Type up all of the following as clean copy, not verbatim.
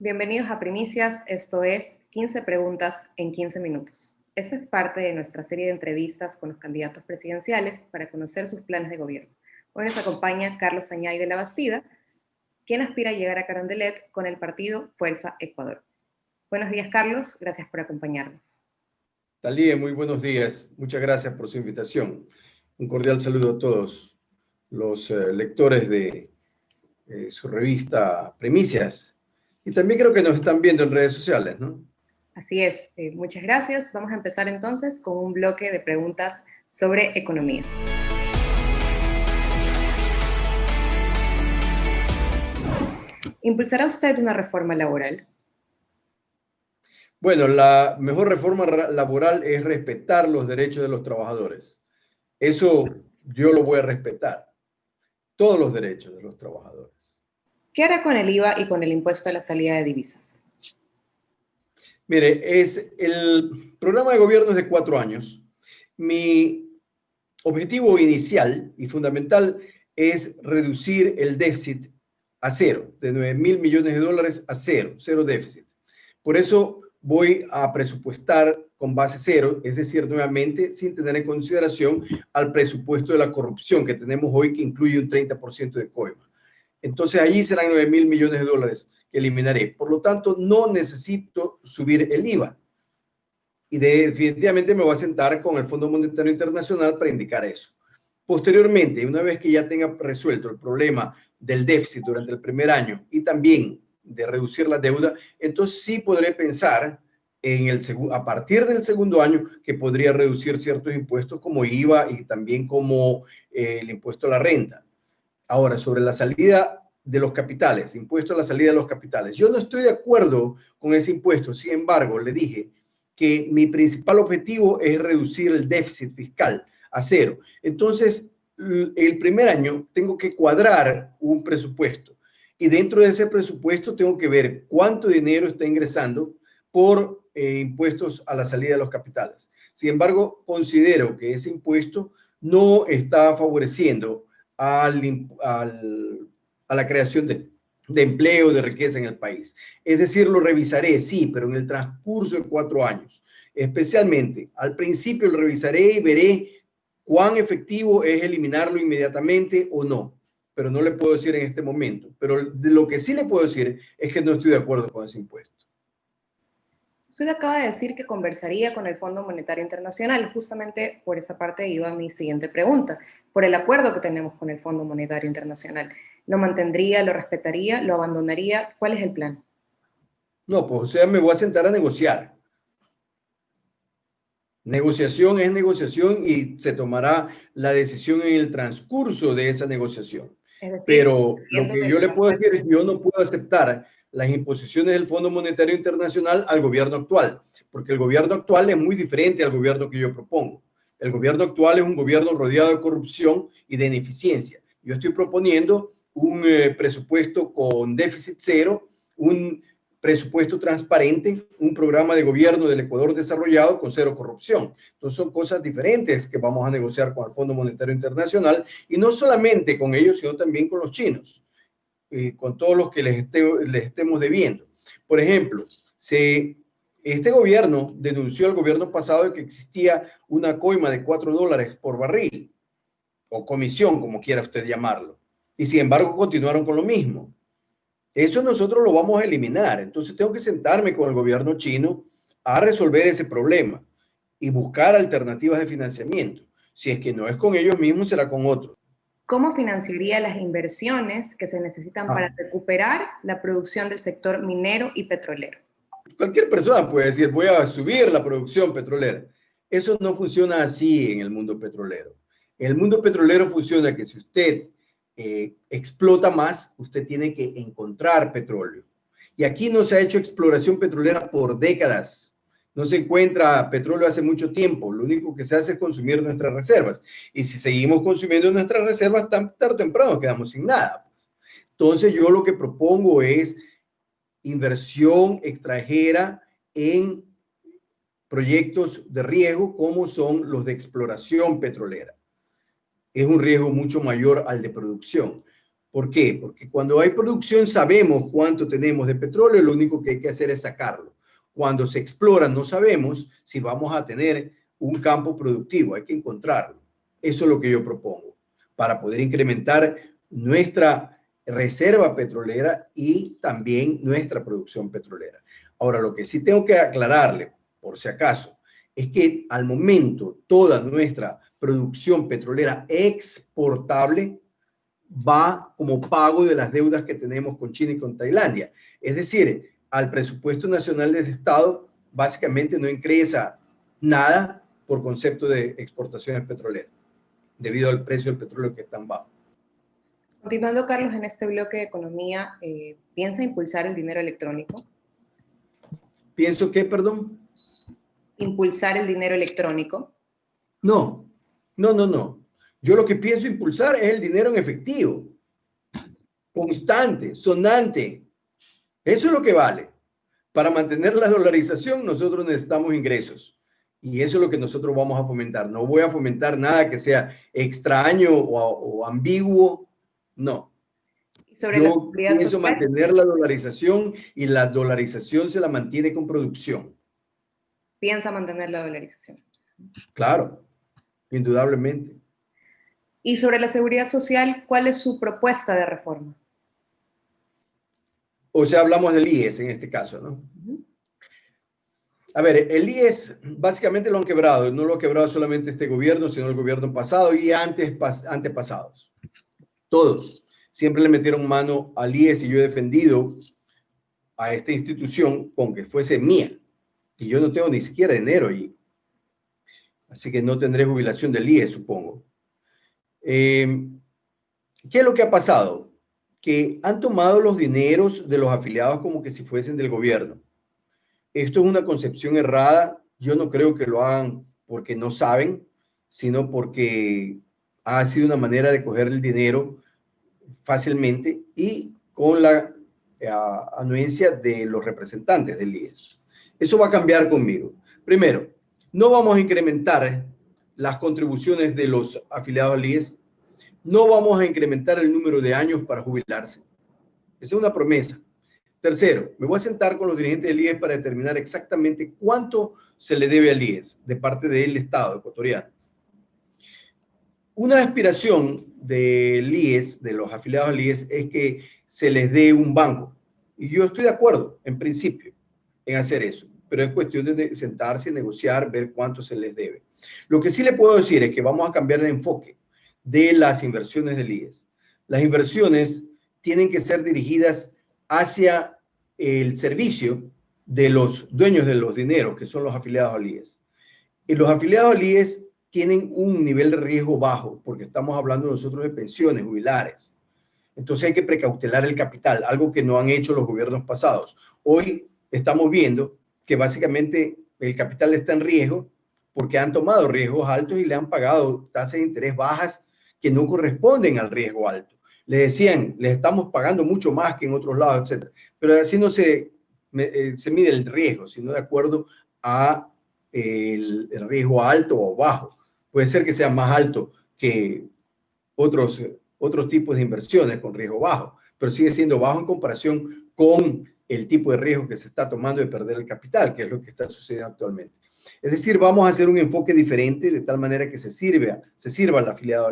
Bienvenidos a Primicias, esto es 15 preguntas en 15 minutos. Esta es parte de nuestra serie de entrevistas con los candidatos presidenciales para conocer sus planes de gobierno. Hoy nos acompaña Carlos Añay de la Bastida, quien aspira a llegar a Carondelet con el partido Fuerza Ecuador. Buenos días, Carlos, gracias por acompañarnos. Talía, muy buenos días. Muchas gracias por su invitación. Un cordial saludo a todos los lectores de su revista Primicias. Y también creo que nos están viendo en redes sociales, ¿no? Así es, muchas gracias. Vamos a empezar entonces con un bloque de preguntas sobre economía. ¿Impulsará usted una reforma laboral? Bueno, la mejor reforma laboral es respetar los derechos de los trabajadores. Eso yo lo voy a respetar. Todos los derechos de los trabajadores. ¿Qué hará con el IVA y con el impuesto a la salida de divisas? Mire, el programa de gobierno es de 4 años. Mi objetivo inicial y fundamental es reducir el déficit a cero, de 9.000 millones de dólares a cero déficit. Por eso voy a presupuestar con base cero, es decir, nuevamente sin tener en consideración al presupuesto de la corrupción que tenemos hoy, que incluye un 30% de coima. Entonces allí serán 9.000 millones de dólares que eliminaré. Por lo tanto, no necesito subir el IVA. Y definitivamente me voy a sentar con el Fondo Monetario Internacional para indicar eso. Posteriormente, una vez que ya tenga resuelto el problema del déficit durante el primer año y también de reducir la deuda, entonces sí podré pensar a partir del segundo año que podría reducir ciertos impuestos como IVA y también como el impuesto a la renta. Ahora, sobre la salida de los capitales, impuesto a la salida de los capitales. Yo no estoy de acuerdo con ese impuesto. Sin embargo, le dije que mi principal objetivo es reducir el déficit fiscal a cero. Entonces, el primer año tengo que cuadrar un presupuesto y dentro de ese presupuesto tengo que ver cuánto dinero está ingresando por impuestos a la salida de los capitales. Sin embargo, considero que ese impuesto no está favoreciendo a la creación de empleo, de riqueza en el país. Es decir, lo revisaré, sí, pero en el transcurso de 4 años. Especialmente, al principio lo revisaré y veré cuán efectivo es eliminarlo inmediatamente o no. Pero no le puedo decir en este momento. Pero de lo que sí le puedo decir es que no estoy de acuerdo con ese impuesto. Usted acaba de decir que conversaría con el Fondo Monetario Internacional. Justamente por esa parte iba mi siguiente pregunta. Por el acuerdo que tenemos con el Fondo Monetario Internacional, ¿lo mantendría, lo respetaría, lo abandonaría? ¿Cuál es el plan? No, pues o sea, me voy a sentar a negociar. Negociación es negociación y se tomará la decisión en el transcurso de esa negociación. Es decir, pero lo que yo le puedo decir es que yo no puedo aceptar las imposiciones del Fondo Monetario Internacional al gobierno actual, porque el gobierno actual es muy diferente al gobierno que yo propongo. El gobierno actual es un gobierno rodeado de corrupción y de ineficiencia. Yo estoy proponiendo un presupuesto con déficit cero, un presupuesto transparente, un programa de gobierno del Ecuador desarrollado con cero corrupción. Entonces son cosas diferentes que vamos a negociar con el Fondo Monetario Internacional y no solamente con ellos, sino también con los chinos, con todos los que les estemos debiendo. Por ejemplo, este gobierno denunció al gobierno pasado de que existía una coima de $4 por barril, o comisión, como quiera usted llamarlo, y sin embargo continuaron con lo mismo. Eso nosotros lo vamos a eliminar. Entonces tengo que sentarme con el gobierno chino a resolver ese problema y buscar alternativas de financiamiento. Si es que no es con ellos mismos, será con otros. ¿Cómo financiaría las inversiones que se necesitan para recuperar la producción del sector minero y petrolero? Cualquier persona puede decir, voy a subir la producción petrolera. Eso no funciona así en el mundo petrolero. En el mundo petrolero funciona que si usted explota más, usted tiene que encontrar petróleo. Y aquí no se ha hecho exploración petrolera por décadas. No se encuentra petróleo hace mucho tiempo. Lo único que se hace es consumir nuestras reservas. Y si seguimos consumiendo nuestras reservas, tarde o temprano quedamos sin nada. Entonces yo lo que propongo es inversión extranjera en proyectos de riesgo como son los de exploración petrolera. Es un riesgo mucho mayor al de producción. ¿Por qué? Porque cuando hay producción sabemos cuánto tenemos de petróleo, lo único que hay que hacer es sacarlo. Cuando se explora no sabemos si vamos a tener un campo productivo, hay que encontrarlo. Eso es lo que yo propongo, para poder incrementar nuestra reserva petrolera y también nuestra producción petrolera. Ahora, lo que sí tengo que aclararle, por si acaso, es que al momento toda nuestra producción petrolera exportable va como pago de las deudas que tenemos con China y con Tailandia. Es decir, al presupuesto nacional del Estado básicamente no ingresa nada por concepto de exportaciones petroleras, debido al precio del petróleo que es tan bajo. Continuando, Carlos, en este bloque de economía, ¿piensa impulsar el dinero electrónico? ¿Pienso que, perdón? ¿Impulsar el dinero electrónico? No, no, no, no. Yo lo que pienso impulsar es el dinero en efectivo, constante, sonante. Eso es lo que vale. Para mantener la dolarización nosotros necesitamos ingresos. Y eso es lo que nosotros vamos a fomentar. No voy a fomentar nada que sea extraño o ambiguo. No. Yo pienso mantener la dolarización y la dolarización se la mantiene con producción. ¿Piensa mantener la dolarización? Claro, indudablemente. Y sobre la seguridad social, ¿cuál es su propuesta de reforma? O sea, hablamos del IES en este caso, ¿no? A ver, el IES básicamente lo han quebrado. No lo ha quebrado solamente este gobierno, sino el gobierno pasado y antepasados. Todos. Siempre le metieron mano al IES y yo he defendido a esta institución con que fuese mía. Y yo no tengo ni siquiera dinero allí. Así que no tendré jubilación del IES, supongo. ¿Qué es lo que ha pasado? Que han tomado los dineros de los afiliados como que si fuesen del gobierno. Esto es una concepción errada. Yo no creo que lo hagan porque no saben, sino porque ha sido una manera de coger el dinero fácilmente y con la anuencia de los representantes del IES. Eso va a cambiar conmigo. Primero, no vamos a incrementar las contribuciones de los afiliados al IES. No vamos a incrementar el número de años para jubilarse. Esa es una promesa. Tercero, me voy a sentar con los dirigentes del IES para determinar exactamente cuánto se le debe al IES de parte del Estado ecuatoriano. Una aspiración del IES, de los afiliados al IES, es que se les dé un banco. Y yo estoy de acuerdo, en principio, en hacer eso. Pero es cuestión de sentarse, negociar, ver cuánto se les debe. Lo que sí le puedo decir es que vamos a cambiar el enfoque de las inversiones del IES. Las inversiones tienen que ser dirigidas hacia el servicio de los dueños de los dineros, que son los afiliados al IES. Y los afiliados al IES tienen un nivel de riesgo bajo, porque estamos hablando nosotros de pensiones, jubilares. Entonces hay que precautelar el capital, algo que no han hecho los gobiernos pasados. Hoy estamos viendo que básicamente el capital está en riesgo porque han tomado riesgos altos y le han pagado tasas de interés bajas que no corresponden al riesgo alto. Les decían, les estamos pagando mucho más que en otros lados, etc. Pero así no se mide el riesgo, sino de acuerdo a el riesgo alto o bajo. Puede ser que sea más alto que otros tipos de inversiones con riesgo bajo, pero sigue siendo bajo en comparación con el tipo de riesgo que se está tomando de perder el capital, que es lo que está sucediendo actualmente. Es decir, vamos a hacer un enfoque diferente de tal manera que se sirva al afiliado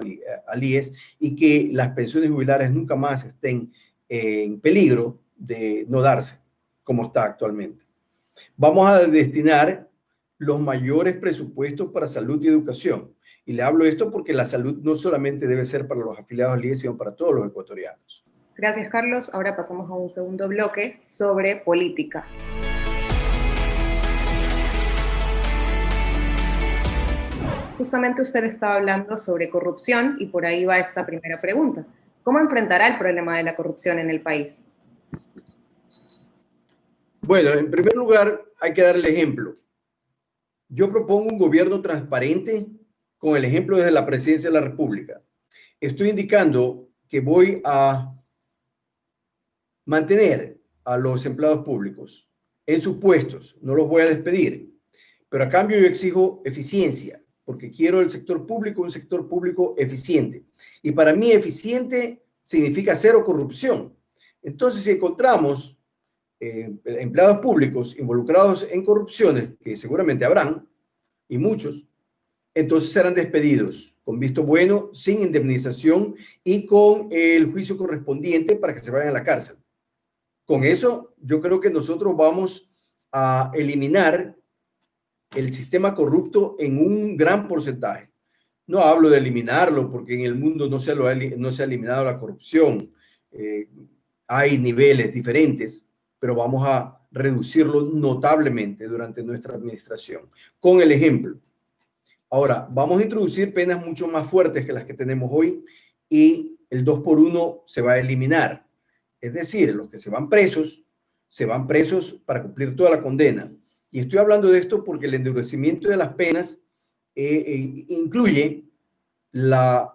al IES y que las pensiones jubilares nunca más estén en peligro de no darse como está actualmente. Vamos a destinar los mayores presupuestos para salud y educación. Y le hablo esto porque la salud no solamente debe ser para los afiliados al IES, sino para todos los ecuatorianos. Gracias, Carlos. Ahora pasamos a un segundo bloque sobre política. Justamente usted estaba hablando sobre corrupción y por ahí va esta primera pregunta. ¿Cómo enfrentará el problema de la corrupción en el país? Bueno, en primer lugar, hay que dar el ejemplo. Yo propongo un gobierno transparente con el ejemplo desde la Presidencia de la República. Estoy indicando que voy a mantener a los empleados públicos en sus puestos, no los voy a despedir, pero a cambio yo exijo eficiencia, porque quiero el sector público, un sector público eficiente. Y para mí eficiente significa cero corrupción. Entonces, si encontramos empleados públicos involucrados en corrupciones, que seguramente habrán, y muchos, entonces serán despedidos con visto bueno, sin indemnización y con el juicio correspondiente para que se vayan a la cárcel. Con eso, yo creo que nosotros vamos a eliminar el sistema corrupto en un gran porcentaje. No hablo de eliminarlo porque en el mundo no se ha eliminado la corrupción. Hay niveles diferentes, pero vamos a reducirlo notablemente durante nuestra administración. Con el ejemplo. Ahora, vamos a introducir penas mucho más fuertes que las que tenemos hoy y el 2 por 1 se va a eliminar. Es decir, los que se van presos para cumplir toda la condena. Y estoy hablando de esto porque el endurecimiento de las penas incluye la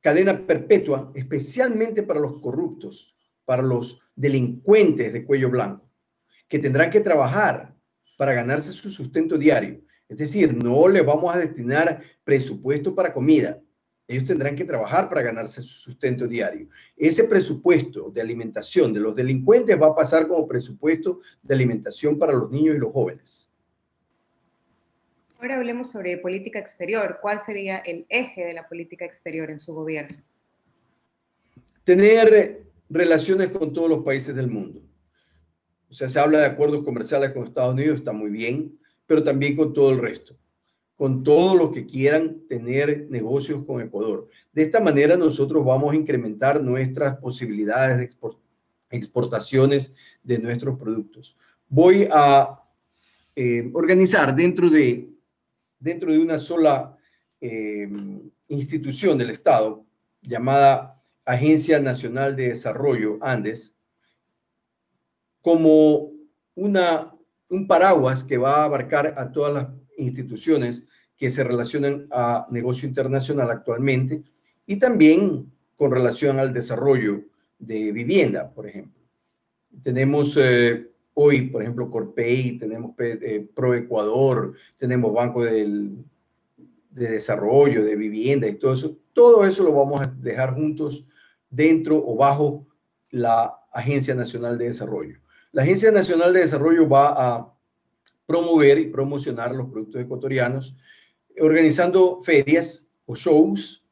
cadena perpetua, especialmente para los corruptos, para los delincuentes de cuello blanco, que tendrán que trabajar para ganarse su sustento diario. Es decir, no le vamos a destinar presupuesto para comida. Ellos tendrán que trabajar para ganarse su sustento diario. Ese presupuesto de alimentación de los delincuentes va a pasar como presupuesto de alimentación para los niños y los jóvenes. Ahora hablemos sobre política exterior. ¿Cuál sería el eje de la política exterior en su gobierno? Tener relaciones con todos los países del mundo. O sea, se habla de acuerdos comerciales con Estados Unidos, está muy bien, pero también con todo el resto, con todos los que quieran tener negocios con Ecuador. De esta manera nosotros vamos a incrementar nuestras posibilidades de exportaciones de nuestros productos. Voy a organizar dentro de una sola institución del Estado llamada Agencia Nacional de Desarrollo, Andes, como un paraguas que va a abarcar a todas las instituciones que se relacionan a negocio internacional actualmente y también con relación al desarrollo de vivienda, por ejemplo. Tenemos hoy, por ejemplo, Corpey, tenemos ProEcuador, tenemos Banco de Desarrollo, de Vivienda y todo eso. Todo eso lo vamos a dejar juntos dentro o bajo la Agencia Nacional de Desarrollo. La Agencia Nacional de Desarrollo va a promover y promocionar los productos ecuatorianos, organizando ferias o shows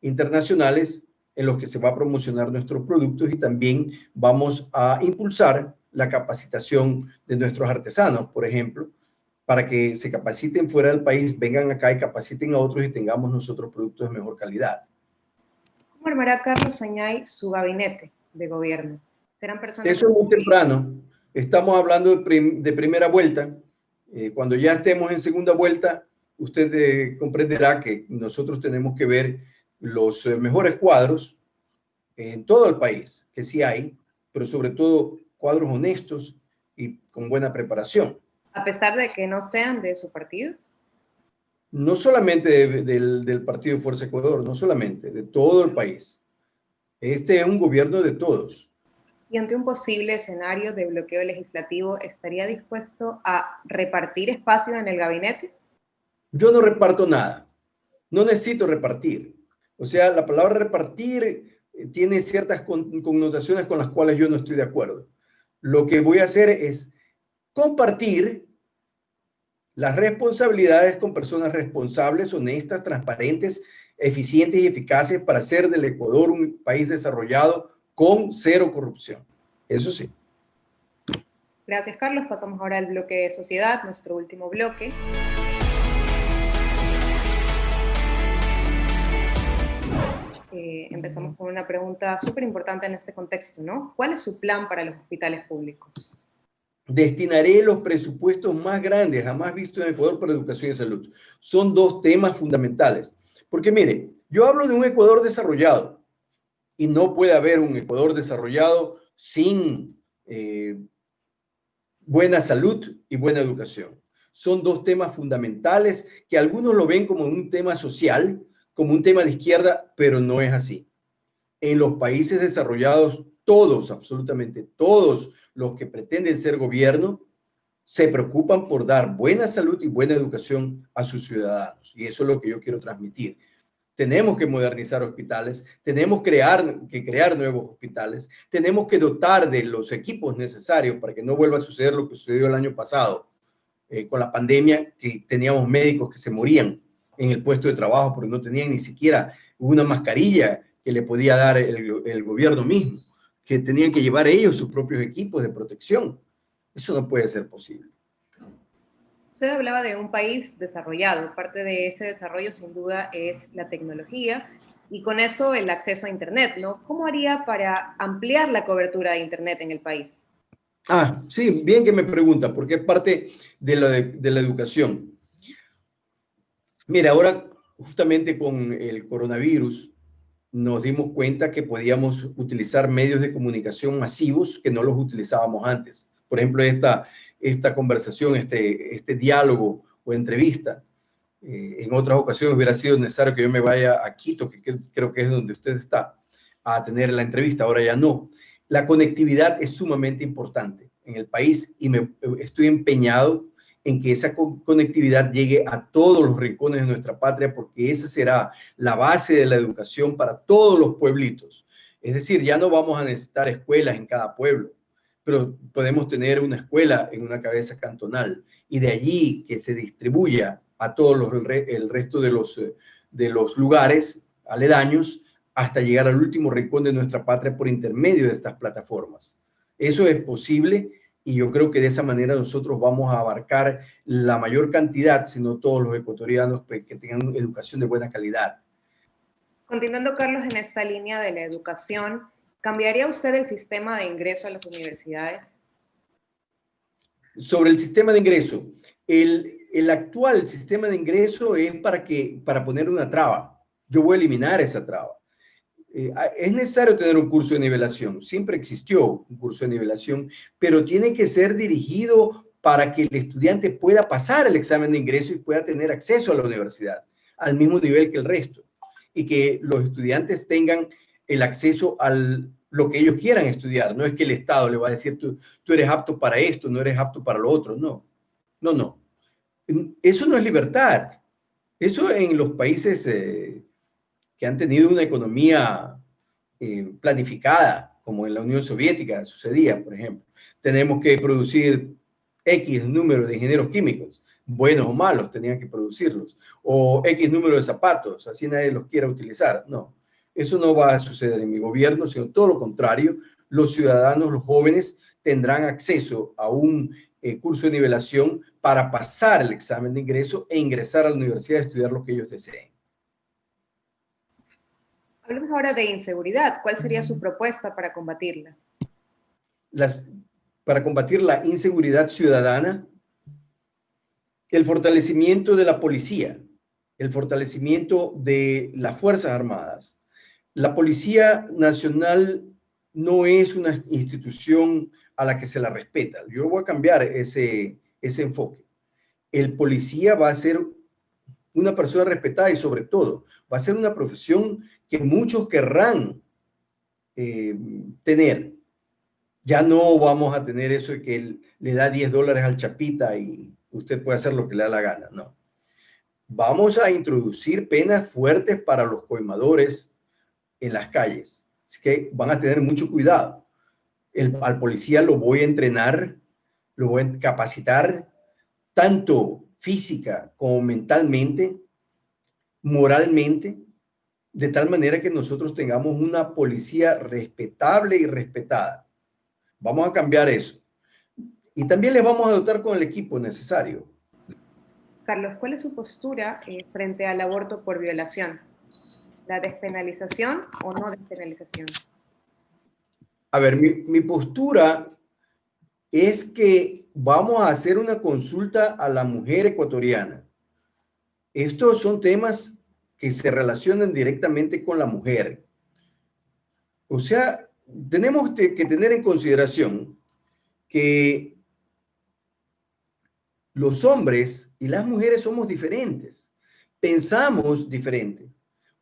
internacionales en los que se va a promocionar nuestros productos y también vamos a impulsar la capacitación de nuestros artesanos, por ejemplo, para que se capaciten fuera del país, vengan acá y capaciten a otros y tengamos nosotros productos de mejor calidad. ¿Cómo armará Carlos Añay su gabinete de gobierno? ¿Serán personas? Eso es muy temprano. Estamos hablando de primera vuelta. Cuando ya estemos en segunda vuelta, usted comprenderá que nosotros tenemos que ver los mejores cuadros en todo el país, que sí hay, pero sobre todo cuadros honestos y con buena preparación. A pesar de que no sean de su partido. No solamente del Partido Fuerza Ecuador, no solamente, de todo el país. Este es un gobierno de todos. Y ante un posible escenario de bloqueo legislativo, ¿estaría dispuesto a repartir espacio en el gabinete? Yo no reparto nada. No necesito repartir. O sea, la palabra repartir tiene ciertas connotaciones con las cuales yo no estoy de acuerdo. Lo que voy a hacer es compartir las responsabilidades con personas responsables, honestas, transparentes, eficientes y eficaces para hacer del Ecuador un país desarrollado con cero corrupción. Eso sí. Gracias, Carlos. Pasamos ahora al bloque de sociedad, nuestro último bloque. Empezamos con una pregunta súper importante en este contexto, ¿no? ¿Cuál es su plan para los hospitales públicos? Destinaré los presupuestos más grandes jamás vistos en Ecuador para educación y salud. Son dos temas fundamentales. Porque mire, yo hablo de un Ecuador desarrollado y no puede haber un Ecuador desarrollado sin buena salud y buena educación. Son dos temas fundamentales que algunos lo ven como un tema social, como un tema de izquierda, pero no es así. En los países desarrollados, todos, absolutamente todos los que pretenden ser gobierno, se preocupan por dar buena salud y buena educación a sus ciudadanos. Y eso es lo que yo quiero transmitir. Tenemos que modernizar hospitales, tenemos que crear nuevos hospitales, tenemos que dotar de los equipos necesarios para que no vuelva a suceder lo que sucedió el año pasado con la pandemia, que teníamos médicos que se morían en el puesto de trabajo porque no tenían ni siquiera una mascarilla que le podía dar el gobierno mismo, que tenían que llevar ellos sus propios equipos de protección. Eso no puede ser posible. Usted hablaba de un país desarrollado. Parte de ese desarrollo, sin duda, es la tecnología y con eso el acceso a Internet, ¿no? ¿Cómo haría para ampliar la cobertura de Internet en el país? Ah, sí, bien que me pregunta, porque es parte de la educación. Mira, ahora justamente con el coronavirus nos dimos cuenta que podíamos utilizar medios de comunicación masivos que no los utilizábamos antes. Por ejemplo, esta conversación, este diálogo o entrevista. En otras ocasiones hubiera sido necesario que yo me vaya a Quito, que creo que es donde usted está, a tener la entrevista. Ahora ya no. La conectividad es sumamente importante en el país y estoy empeñado en que esa conectividad llegue a todos los rincones de nuestra patria, porque esa será la base de la educación para todos los pueblitos. Es decir, ya no vamos a necesitar escuelas en cada pueblo, pero podemos tener una escuela en una cabeza cantonal y de allí que se distribuya a todos el resto de los lugares aledaños hasta llegar al último rincón de nuestra patria por intermedio de estas plataformas. Eso es posible y yo creo que de esa manera nosotros vamos a abarcar la mayor cantidad, si no todos los ecuatorianos que tengan educación de buena calidad. Continuando, Carlos, en esta línea de la educación, ¿cambiaría usted el sistema de ingreso a las universidades? Sobre el sistema de ingreso, el actual sistema de ingreso es para poner una traba. Yo voy a eliminar esa traba. Es necesario tener un curso de nivelación. Siempre existió un curso de nivelación, pero tiene que ser dirigido para que el estudiante pueda pasar el examen de ingreso y pueda tener acceso a la universidad al mismo nivel que el resto. Y que los estudiantes tengan el acceso a lo que ellos quieran estudiar. No es que el Estado le va a decir, tú eres apto para esto, no eres apto para lo otro. No, no, no. Eso no es libertad. Eso en los países que han tenido una economía planificada, como en la Unión Soviética sucedía, por ejemplo. Tenemos que producir X número de ingenieros químicos, buenos o malos, tenían que producirlos, o X número de zapatos, así nadie los quiera utilizar. No, eso no va a suceder en mi gobierno, sino todo lo contrario, los ciudadanos, los jóvenes, tendrán acceso a un curso de nivelación para pasar el examen de ingreso e ingresar a la universidad a estudiar lo que ellos deseen. Hablemos ahora de inseguridad. ¿Cuál sería su propuesta para combatirla? Para combatir la inseguridad ciudadana, el fortalecimiento de la policía, el fortalecimiento de las Fuerzas Armadas. La Policía Nacional no es una institución a la que se la respeta. Yo voy a cambiar ese enfoque. El policía va a ser una persona respetada y sobre todo va a ser una profesión que muchos querrán tener. Ya no vamos a tener eso de que él le da $10 al chapita y usted puede hacer lo que le da la gana. No. Vamos a introducir penas fuertes para los coimadores en las calles. Así que van a tener mucho cuidado. Al policía lo voy a entrenar, lo voy a capacitar, tanto física como mentalmente, moralmente, de tal manera que nosotros tengamos una policía respetable y respetada. Vamos a cambiar eso. Y también les vamos a dotar con el equipo necesario. Carlos, ¿cuál es su postura frente al aborto por violación? ¿La despenalización o no despenalización? A ver, mi postura es que vamos a hacer una consulta a la mujer ecuatoriana. Estos son temas que se relacionan directamente con la mujer. O sea, tenemos que tener en consideración que los hombres y las mujeres somos diferentes, pensamos diferente,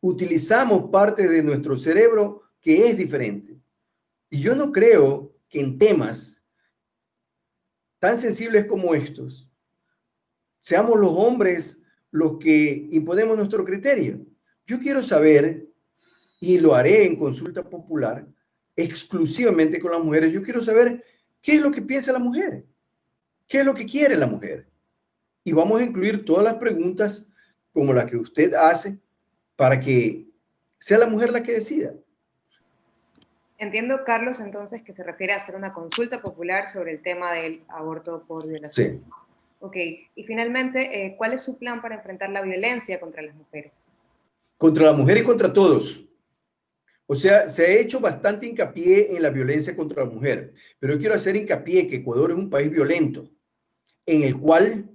utilizamos parte de nuestro cerebro que es diferente. Y yo no creo que en temas tan sensibles como estos seamos los hombres los que imponemos nuestro criterio. Yo quiero saber, y lo haré en consulta popular, exclusivamente con las mujeres, yo quiero saber qué es lo que piensa la mujer, qué es lo que quiere la mujer. Y vamos a incluir todas las preguntas como la que usted hace para que sea la mujer la que decida. Entiendo, Carlos, entonces que se refiere a hacer una consulta popular sobre el tema del aborto por violación. Sí. Ok, y finalmente, ¿cuál es su plan para enfrentar la violencia contra las mujeres? Contra la mujer y contra todos. O sea, se ha hecho bastante hincapié en la violencia contra la mujer, pero yo quiero hacer hincapié que Ecuador es un país violento, en el cual,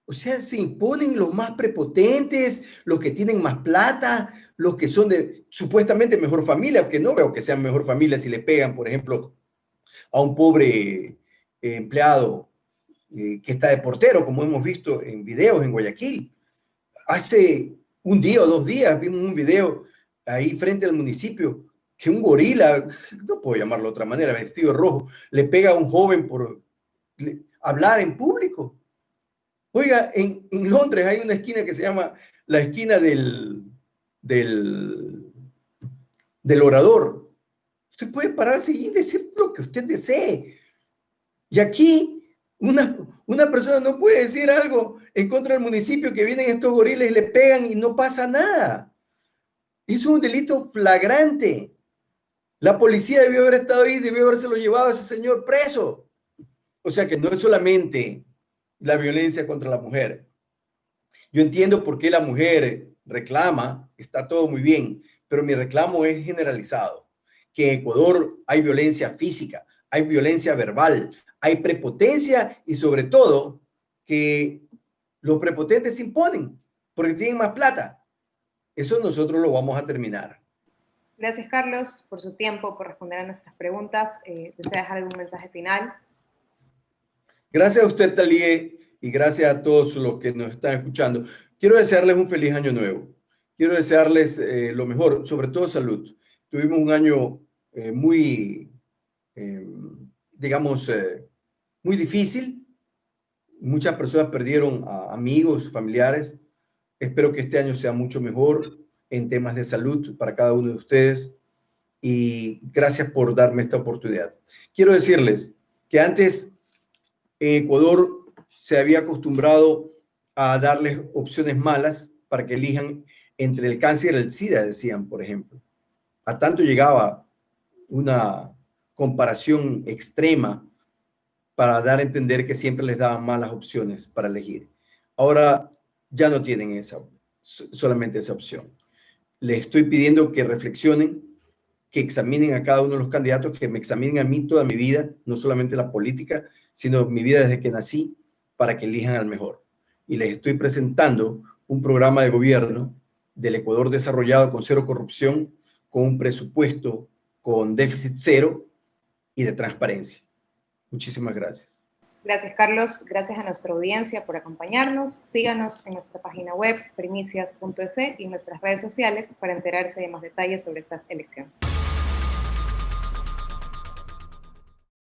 o sea, se imponen los más prepotentes, los que tienen más plata, los que son de supuestamente mejor familia, aunque no veo que sean mejor familia si le pegan, por ejemplo, a un pobre empleado que está de portero, como hemos visto en videos en Guayaquil. Hace un día o 2 días vimos un video ahí frente al municipio que un gorila, no puedo llamarlo de otra manera, vestido rojo, le pega a un joven por hablar en público. Oiga, en Londres hay una esquina que se llama la esquina del, del orador. Usted puede pararse y decir lo que usted desee. Y aquí una persona no puede decir algo en contra del municipio que vienen estos gorilas y le pegan y no pasa nada. Es un delito flagrante. La policía debió haber estado ahí, debió habérselo llevado a ese señor preso. O sea que no es solamente la violencia contra la mujer. Yo entiendo por qué la mujer reclama, está todo muy bien, pero mi reclamo es generalizado. Que en Ecuador hay violencia física, hay violencia verbal, hay prepotencia y sobre todo que los prepotentes se imponen porque tienen más plata. Eso nosotros lo vamos a terminar. Gracias, Carlos, por su tiempo, por responder a nuestras preguntas. ¿Desea dejar algún mensaje final? Gracias a usted, Talie, y gracias a todos los que nos están escuchando. Quiero desearles un feliz año nuevo. Quiero desearles lo mejor, sobre todo salud. Tuvimos un año muy, eh, digamos, muy difícil. Muchas personas perdieron a amigos, familiares. Espero que este año sea mucho mejor en temas de salud para cada uno de ustedes. Y gracias por darme esta oportunidad. Quiero decirles que antes en Ecuador se había acostumbrado a darles opciones malas para que elijan entre el cáncer y el SIDA, decían, por ejemplo. A tanto llegaba una comparación extrema para dar a entender que siempre les daban malas opciones para elegir. Ahora ya no tienen solamente esa opción. Les estoy pidiendo que reflexionen, que examinen a cada uno de los candidatos, que me examinen a mí toda mi vida, no solamente la política, sino mi vida desde que nací, para que elijan al mejor. Y les estoy presentando un programa de gobierno del Ecuador desarrollado con cero corrupción, con un presupuesto con déficit cero y de transparencia. Muchísimas gracias. Gracias, Carlos. Gracias a nuestra audiencia por acompañarnos. Síganos en nuestra página web primicias.es y en nuestras redes sociales para enterarse de más detalles sobre estas elecciones.